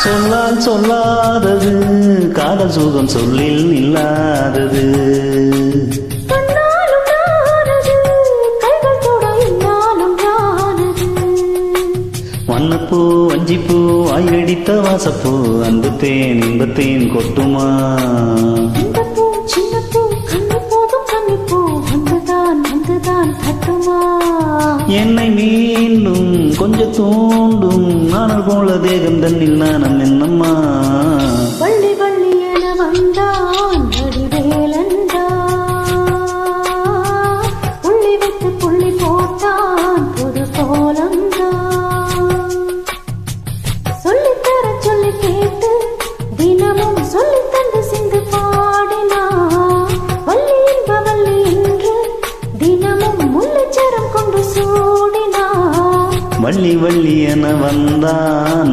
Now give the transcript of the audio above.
சொல்லால் சொல்லாதது காதல் சுகம் சொல்லில் இல்லாதது. வண்ணப்பூ வஞ்சிப்பூ வாயடித்த வாசப்பூ அன்பு தேன் இன்பத்தேன் கொட்டுமா. என்னை மீண்டும் கொஞ்சம் தூண்டும் நாணல் போல தேகம் தன்னில் நாணம் என்னம்மா. வள்ளி வள்ளி என வந்தான் வடிவேலந்தா புள்ளி வைத்து புள்ளி போட்டான் புது கோலந்தான். சொல்லித்தர சொல்லி கேட்டு தினமும் சொல்லி தந்து சிந்து பாடினான். வள்ளி என்ப வள்ளி என்று தினமும் முல்லைச்சரம் கொண்டு சூடினான். வள்ளி வள்ளி என வந்தான்